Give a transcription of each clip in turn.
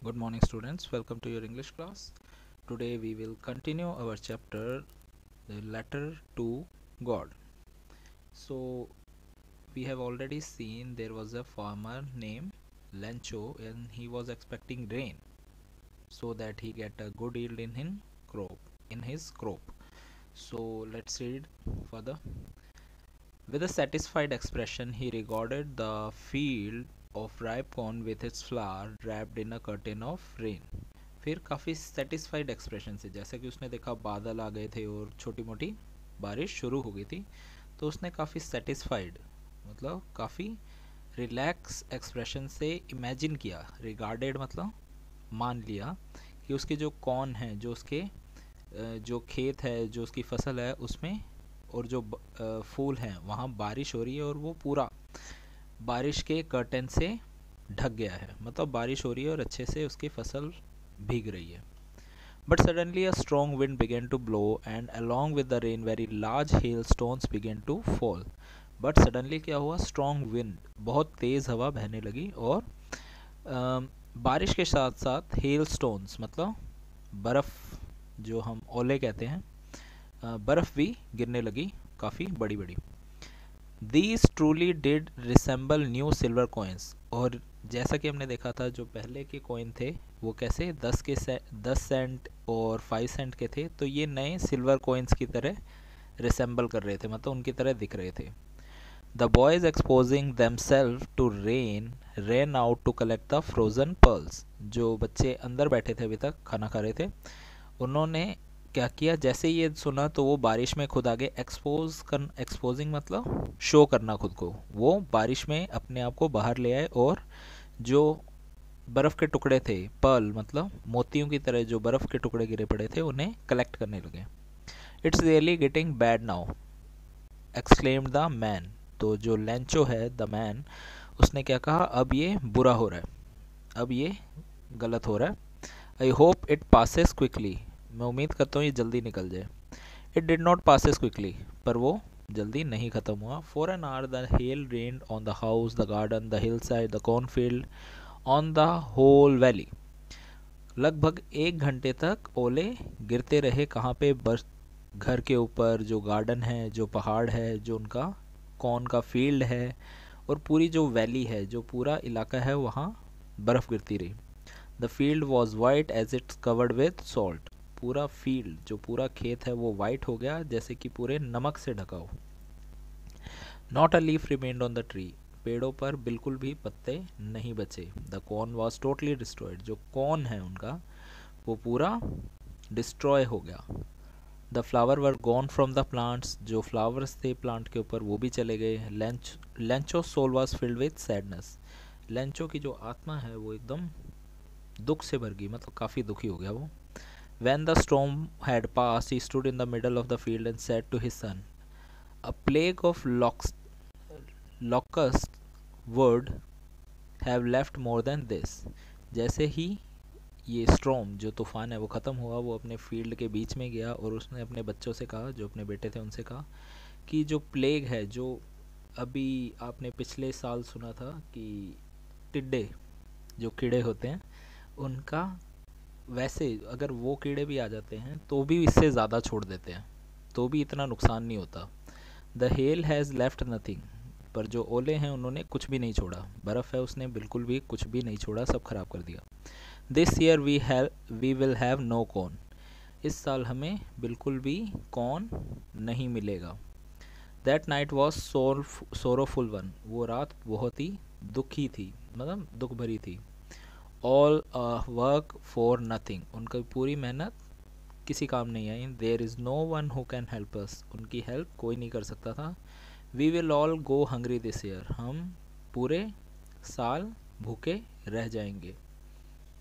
Good morning students, welcome to your English class. Today we will continue our chapter the letter to God. So we have already seen there was a farmer named Lencho and he was expecting rain so that he get a good yield in his crop. So let's read further. With a satisfied expression he regarded the field of ripe corn with its flower wrapped in a curtain of rain. फिर काफ़ी satisfied expression से, जैसे कि उसने देखा बादल आ गए थे और छोटी मोटी बारिश शुरू हो गई थी, तो उसने काफ़ी सेटिस्फाइड मतलब काफ़ी रिलैक्स एक्सप्रेशन से इमेजिन किया, रिगार्डेड मतलब मान लिया कि उसके जो कॉर्न है, जो उसके जो खेत है, जो उसकी फसल है उसमें और जो फूल हैं वहाँ बारिश हो रही है और वो पूरा बारिश के कर्टन से ढक गया है, मतलब बारिश हो रही है और अच्छे से उसकी फसल भीग रही है. But suddenly a strong wind began to blow and along with the rain very large hailstones began to fall. But suddenly क्या हुआ, strong wind, बहुत तेज़ हवा बहने लगी और बारिश के साथ साथ hailstones मतलब बर्फ़, जो हम ओले कहते हैं, बर्फ़ भी गिरने लगी काफ़ी बड़ी बड़ी. These truly did resemble new silver coins. और जैसा कि हमने देखा था जो पहले के कॉइन थे वो कैसे 10 सेंट और 5 सेंट के थे, तो ये नए सिल्वर कॉइन्स की तरह रिसेंबल कर रहे थे, मतलब उनकी तरह दिख रहे थे. The boys exposing themselves to rain ran out to collect the frozen pearls. जो बच्चे अंदर बैठे थे अभी तक खाना खा रहे थे, उन्होंने क्या किया, जैसे ये सुना तो वो बारिश में खुद आगे एक्सपोजिंग मतलब शो करना खुद को, वो बारिश में अपने आप को बाहर ले आए और जो बर्फ़ के टुकड़े थे, पर्ल मतलब मोतियों की तरह जो बर्फ़ के टुकड़े गिरे पड़े थे, उन्हें कलेक्ट करने लगे. It's really getting bad now exclaimed the man. तो जो लेंचो है, द मैन, उसने क्या कहा, अब ये बुरा हो रहा है, अब ये गलत हो रहा है. I hope it passes quickly. मैं उम्मीद करता हूँ ये जल्दी निकल जाए. It did not passes quickly. पर वो जल्दी नहीं ख़त्म हुआ. For an hour the hail rained on the house, the garden, the hill side, the cornfield, on the whole valley. लगभग 1 घंटे तक ओले गिरते रहे. कहाँ पे, घर के ऊपर, जो गार्डन है, जो पहाड़ है, जो उनका कॉर्न का फील्ड है, और पूरी जो वैली है, जो पूरा इलाका है, वहाँ बर्फ़ गिरती रही. The field was white as it's covered with salt. पूरा फील्ड, जो पूरा खेत है, वो वाइट हो गया जैसे कि पूरे नमक से ढका हो. Not a leaf remained on the tree. पेड़ों पर बिल्कुल भी पत्ते नहीं बचे. The corn was totally destroyed. जो कॉर्न है उनका वो पूरा डिस्ट्रॉय हो गया. The flower were gone from the plants. जो फ्लावर्स थे प्लांट के ऊपर वो भी चले गए. Lencho soul was filled with sadness. Lencho की जो आत्मा है वो एकदम दुख से भर गई, मतलब काफ़ी दुखी हो गया वो. When the storm had passed, he stood in the middle of the field and said to his son, a plague of locusts would have left more than this. जैसे ही ये स्टॉर्म, जो तूफ़ान है, वो ख़त्म हुआ, वो अपने फील्ड के बीच में गया और उसने अपने बच्चों से कहा, जो अपने बेटे थे उनसे कहा कि जो प्लेग है, जो अभी आपने पिछले साल सुना था कि टिड्डे, जो कीड़े होते हैं, उनका वैसे अगर वो कीड़े भी आ जाते हैं तो भी इससे ज़्यादा छोड़ देते हैं, तो भी इतना नुकसान नहीं होता. The hell has left nothing. पर जो ओले हैं उन्होंने कुछ भी नहीं छोड़ा. बर्फ़ है, उसने बिल्कुल भी कुछ भी नहीं छोड़ा, सब ख़राब कर दिया. This year we will have no corn. इस साल हमें बिल्कुल भी कॉर्न नहीं मिलेगा. That night was sorrowful one. वो रात बहुत ही दुखी थी, मतलब दुख भरी थी. All work for nothing. उनकी पूरी मेहनत किसी काम नहीं आई. There is no one who can help us. उनकी हेल्प कोई नहीं कर सकता था. We will all go hungry this year. हम पूरे साल भूखे रह जाएंगे.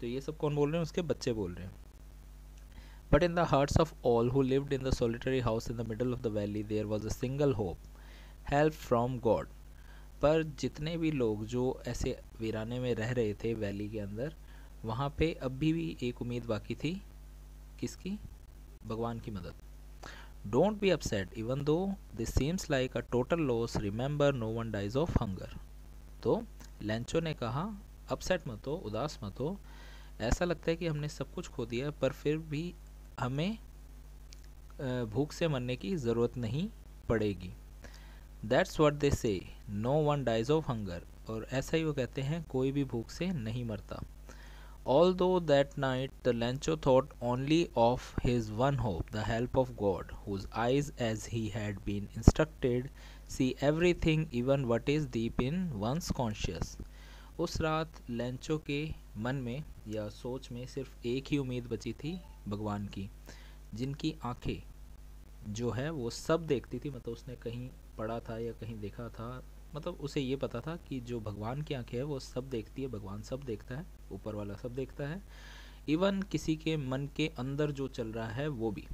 तो ये सब कौन बोल रहे हैं, उसके बच्चे बोल रहे हैं. But in the hearts of all who lived in the solitary house in the middle of the valley there was a single hope, help from God. पर जितने भी लोग जो ऐसे वीराने में रह रहे थे वैली के अंदर, वहाँ पे अभी भी एक उम्मीद बाकी थी. किसकी? भगवान की मदद. Don't be upset even though this seems like a total loss, remember no one dies of hunger. तो लेंचो ने कहा, अपसेट मत हो, उदास मत हो, ऐसा लगता है कि हमने सब कुछ खो दिया पर फिर भी हमें भूख से मरने की ज़रूरत नहीं पड़ेगी। That's what they say, no one dies of hunger. और ऐसा ही वो कहते हैं, कोई भी भूख से नहीं मरता। Although that night the Lancho thought only of his one hope, the help of God, whose eyes, as he had been instructed, see everything, even what is deep in one's conscience. उस रात लैंचो के मन में या सोच में सिर्फ एक ही उम्मीद बची थी, भगवान की, जिनकी आंखें जो है वो सब देखती थी। मतलब उसने कहीं पढ़ा था या कहीं देखा था, मतलब उसे ये पता था कि जो भगवान की आंखें है वो सब देखती है, भगवान सब देखता है, ऊपर वाला सब देखता है, इवन किसी के मन के अंदर जो चल रहा है वो भी।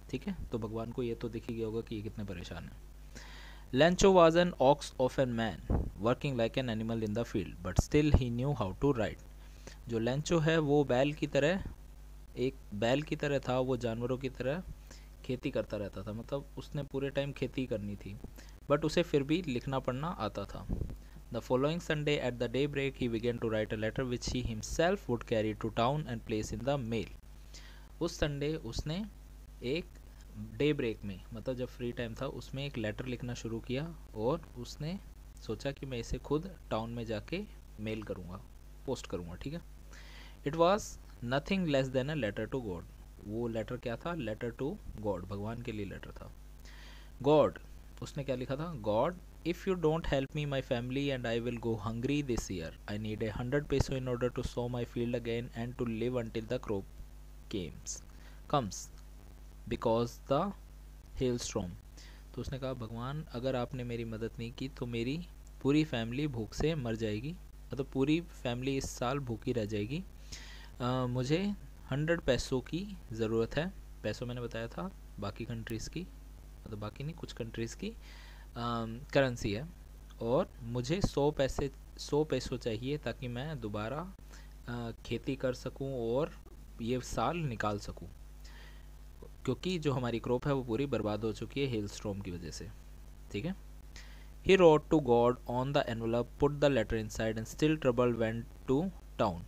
ठीक है, तो भगवान को ये तो दिख ही गया होगा कि ये कितने परेशान है। Lencho was an ox of an man working like an animal in the field but still he knew how to ride. जो लैंचो है वो बैल की तरह, एक बैल की तरह था, वो जानवरों की तरह खेती करता रहता था। मतलब उसने पूरे टाइम खेती करनी थी, बट उसे फिर भी लिखना पढ़ना आता था। The following Sunday at the day break he began to write a letter which he himself would carry to town and place in the mail. उस संडे उसने एक डे ब्रेक में, मतलब जब फ्री टाइम था, उसमें एक लेटर लिखना शुरू किया और उसने सोचा कि मैं इसे खुद टाउन में जाके मेल करूँगा, पोस्ट करूँगा। ठीक है, it was nothing less than a letter to God. वो लेटर क्या था? लेटर टू गॉड, भगवान के लिए लेटर था। गॉड, उसने क्या लिखा था? God, if you don't help me my family and I will go hungry this year. I need 100 peso in order to sow my field again and to live until the crop comes because the hail storm. तो उसने कहा, भगवान अगर आपने मेरी मदद नहीं की तो मेरी पूरी फैमिली भूख से मर जाएगी, मतलब पूरी फैमिली इस साल भूखी रह जाएगी। मुझे 100 पैसों की ज़रूरत है। पैसों मैंने बताया था बाकी कंट्रीज़ की, मतलब बाकी नहीं, कुछ कंट्रीज़ की करेंसी है। और मुझे 100 पैसों चाहिए ताकि मैं दोबारा खेती कर सकूं और ये साल निकाल सकूं, क्योंकि जो हमारी क्रॉप है वो पूरी बर्बाद हो चुकी है हेल स्टॉर्म की वजह से। ठीक है। He wrote to God on the envelope, put the letter inside and still trouble went to town.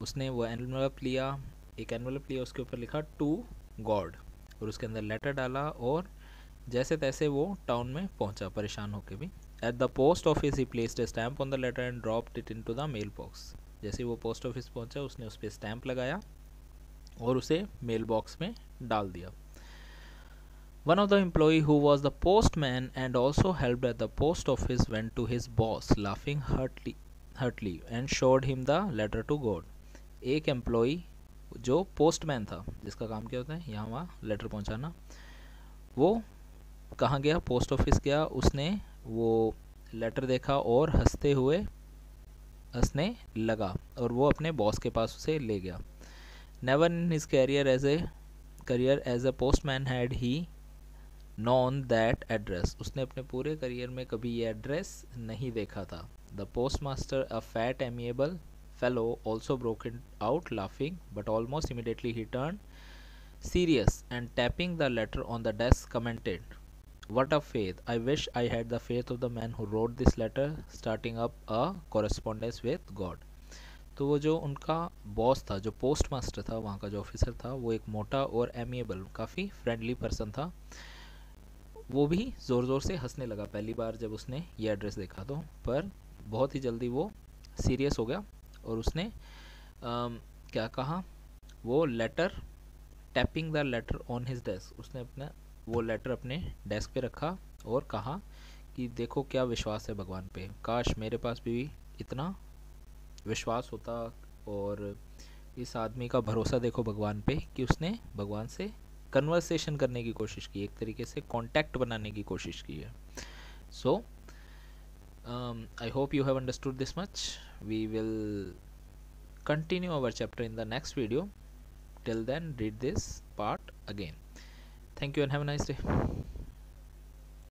उसने वो एनवलप लिया, एक एनवलप लिया, उसके ऊपर लिखा टू गॉड और उसके अंदर लेटर डाला और जैसे तैसे वो टाउन में पहुंचा, परेशान होके भी। At the post office he placed a stamp on the letter and dropped it into the mail box. जैसे ही वो पोस्ट ऑफिस पहुंचा उसने उस पर स्टैम्प लगाया और उसे मेल बॉक्स में डाल दिया। One of the employee who was the postman and also helped at the post office went to his boss laughing heartily and showed him the letter to God. एक employee जो postman था, जिसका काम क्या होता है यहाँ वहाँ लेटर पहुँचाना, वो कहाँ गया? पोस्ट ऑफिस गया। उसने वो लेटर देखा और हंसते हुए हंसने लगा और वो अपने बॉस के पास उसे ले गया। Never in his career as a postman had he known that address. उसने अपने पूरे करियर में कभी ये एड्रेस नहीं देखा था। The postmaster, a fat amiable fellow, also broke out laughing, but almost immediately he turned serious and tapping the letter on the desk commented, "What a faith! I wish I had the faith of the man who wrote this letter, starting up a correspondence with God." तो वो जो उनका boss था, जो post master था, वहाँ का जो ऑफिसर था, वो एक मोटा और एमिएबल, काफ़ी फ्रेंडली पर्सन था। वो भी ज़ोर ज़ोर से हंसने लगा पहली बार जब उसने ये एड्रेस देखा तो, पर बहुत ही जल्दी वो सीरियस हो गया और उसने क्या कहा? वो letter, tapping the letter on his desk, उसने अपना वो लेटर अपने डेस्क पे रखा और कहा कि देखो क्या विश्वास है भगवान पे, काश मेरे पास भी इतना विश्वास होता। और इस आदमी का भरोसा देखो भगवान पे कि उसने भगवान से कन्वर्सेशन करने की कोशिश की, एक तरीके से कांटेक्ट बनाने की कोशिश की है। So I hope you have understood this much. We will continue our chapter in the next video. Till then, read this part again. Thank you and have a nice day.